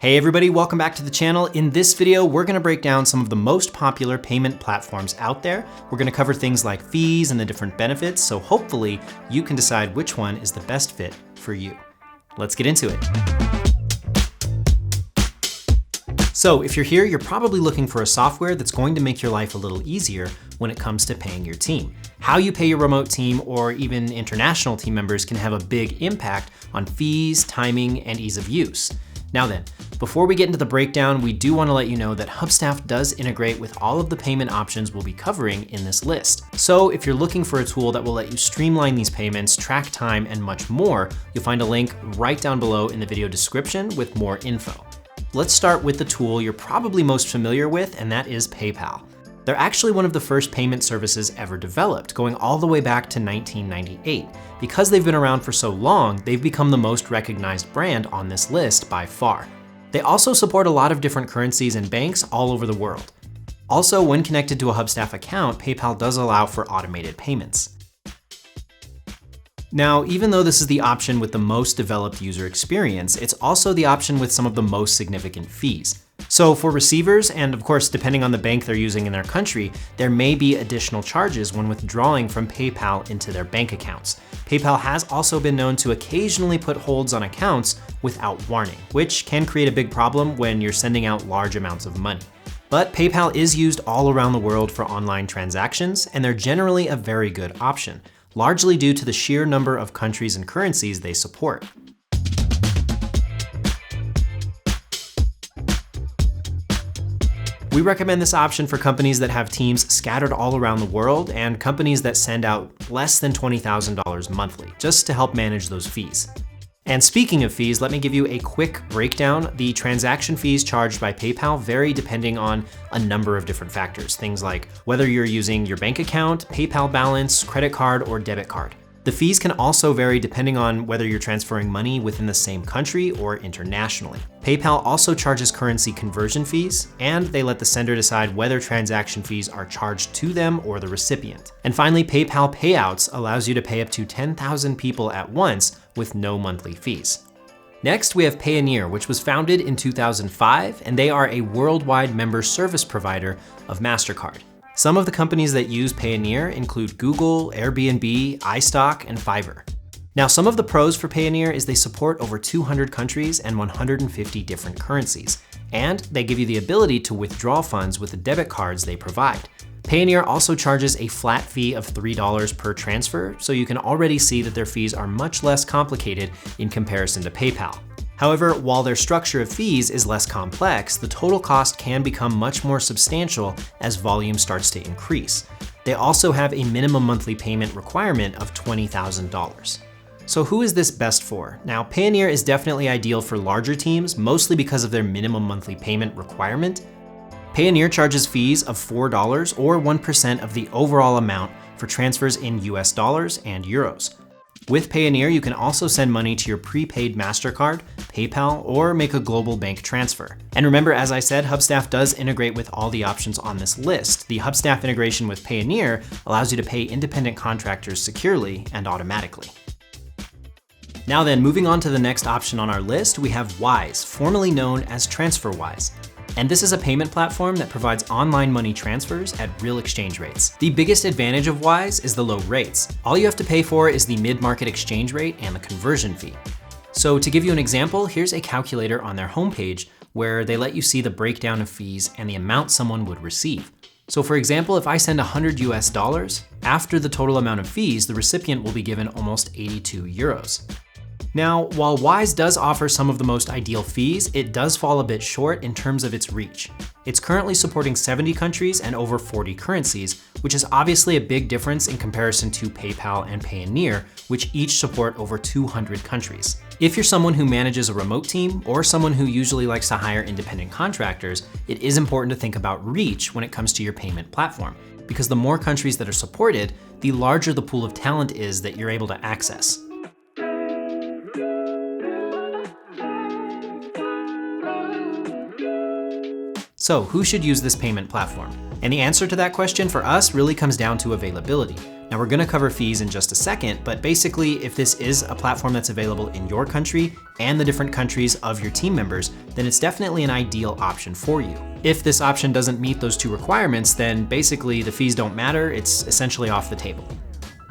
Hey everybody, welcome back to the channel. In this video, we're gonna break down some of the most popular payment platforms out there. We're gonna cover things like fees and the different benefits, so hopefully you can decide which one is the best fit for you. Let's get into it. So if you're here, you're probably looking for a software that's going to make your life a little easier when it comes to paying your team. How you pay your remote team or even international team members can have a big impact on fees, timing, and ease of use. Now then, before we get into the breakdown, we do want to let you know that Hubstaff does integrate with all of the payment options we'll be covering in this list. So if you're looking for a tool that will let you streamline these payments, track time, and much more, you'll find a link right down below in the video description with more info. Let's start with the tool you're probably most familiar with, and that is PayPal. They're actually one of the first payment services ever developed, going all the way back to 1998. Because they've been around for so long, they've become the most recognized brand on this list by far. They also support a lot of different currencies and banks all over the world. Also, when connected to a Hubstaff account, PayPal does allow for automated payments. Now, even though this is the option with the most developed user experience, it's also the option with some of the most significant fees. So for receivers, and of course, depending on the bank they're using in their country, there may be additional charges when withdrawing from PayPal into their bank accounts. PayPal has also been known to occasionally put holds on accounts without warning, which can create a big problem when you're sending out large amounts of money. But PayPal is used all around the world for online transactions, and they're generally a very good option, largely due to the sheer number of countries and currencies they support. We recommend this option for companies that have teams scattered all around the world and companies that send out less than $20,000 monthly, just to help manage those fees. And speaking of fees, let me give you a quick breakdown. The transaction fees charged by PayPal vary depending on a number of different factors. Things like whether you're using your bank account, PayPal balance, credit card, or debit card. The fees can also vary depending on whether you're transferring money within the same country or internationally. PayPal also charges currency conversion fees, and they let the sender decide whether transaction fees are charged to them or the recipient. And finally, PayPal Payouts allows you to pay up to 10,000 people at once with no monthly fees. Next, we have Payoneer, which was founded in 2005, and they are a worldwide member service provider of MasterCard. Some of the companies that use Payoneer include Google, Airbnb, iStock, and Fiverr. Now, some of the pros for Payoneer is they support over 200 countries and 150 different currencies, and they give you the ability to withdraw funds with the debit cards they provide. Payoneer also charges a flat fee of $3 per transfer, so you can already see that their fees are much less complicated in comparison to PayPal. However, while their structure of fees is less complex, the total cost can become much more substantial as volume starts to increase. They also have a minimum monthly payment requirement of $20,000. So who is this best for? Now, Payoneer is definitely ideal for larger teams, mostly because of their minimum monthly payment requirement. Payoneer charges fees of $4 or 1% of the overall amount for transfers in US dollars and euros. With Payoneer, you can also send money to your prepaid MasterCard, PayPal, or make a global bank transfer. And remember, as I said, Hubstaff does integrate with all the options on this list. The Hubstaff integration with Payoneer allows you to pay independent contractors securely and automatically. Now then, moving on to the next option on our list, we have Wise, formerly known as TransferWise. And this is a payment platform that provides online money transfers at real exchange rates. The biggest advantage of Wise is the low rates. All you have to pay for is the mid-market exchange rate and the conversion fee. So to give you an example, here's a calculator on their homepage where they let you see the breakdown of fees and the amount someone would receive. So for example, if I send 100 US dollars, after the total amount of fees, the recipient will be given almost 82 euros. Now, while Wise does offer some of the most ideal fees, it does fall a bit short in terms of its reach. It's currently supporting 70 countries and over 40 currencies, which is obviously a big difference in comparison to PayPal and Payoneer, which each support over 200 countries. If you're someone who manages a remote team or someone who usually likes to hire independent contractors, it is important to think about reach when it comes to your payment platform, because the more countries that are supported, the larger the pool of talent is that you're able to access. So who should use this payment platform? And the answer to that question for us really comes down to availability. Now we're gonna cover fees in just a second, but basically if this is a platform that's available in your country and the different countries of your team members, then it's definitely an ideal option for you. If this option doesn't meet those two requirements, then basically the fees don't matter, it's essentially off the table.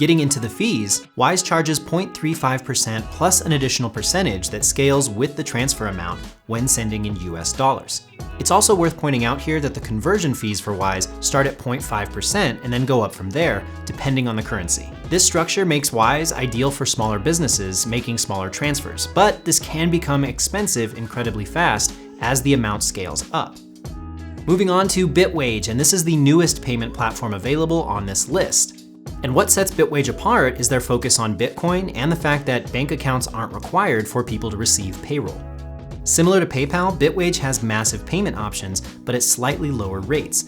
Getting into the fees, Wise charges 0.35% plus an additional percentage that scales with the transfer amount when sending in US dollars. It's also worth pointing out here that the conversion fees for Wise start at 0.5% and then go up from there, depending on the currency. This structure makes Wise ideal for smaller businesses making smaller transfers, but this can become expensive incredibly fast as the amount scales up. Moving on to Bitwage, and this is the newest payment platform available on this list. And what sets Bitwage apart is their focus on Bitcoin and the fact that bank accounts aren't required for people to receive payroll. Similar to PayPal, Bitwage has massive payment options, but at slightly lower rates.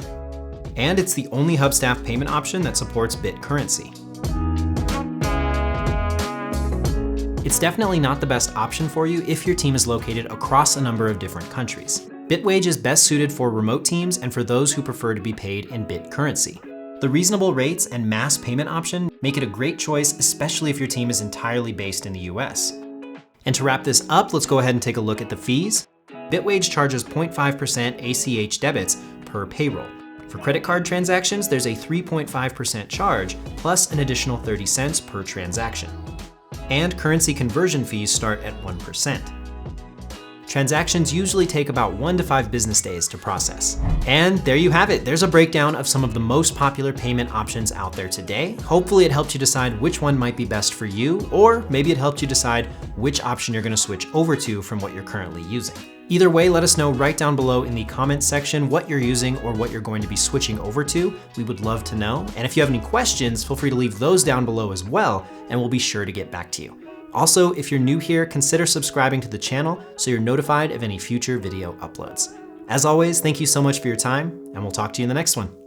And it's the only Hubstaff payment option that supports Bit currency. It's definitely not the best option for you if your team is located across a number of different countries. Bitwage is best suited for remote teams and for those who prefer to be paid in Bit currency. The reasonable rates and mass payment option make it a great choice, especially if your team is entirely based in the US. And to wrap this up, let's go ahead and take a look at the fees. Bitwage charges 0.5% ACH debits per payroll. For credit card transactions, there's a 3.5% charge plus an additional 30 cents per transaction. And currency conversion fees start at 1%. Transactions usually take about 1 to 5 business days to process. And there you have it. There's a breakdown of some of the most popular payment options out there today. Hopefully it helped you decide which one might be best for you, or maybe it helped you decide which option you're gonna switch over to from what you're currently using. Either way, let us know right down below in the comments section what you're using or what you're going to be switching over to. We would love to know. And if you have any questions, feel free to leave those down below as well, and we'll be sure to get back to you. Also, if you're new here, consider subscribing to the channel so you're notified of any future video uploads. As always, thank you so much for your time, and we'll talk to you in the next one.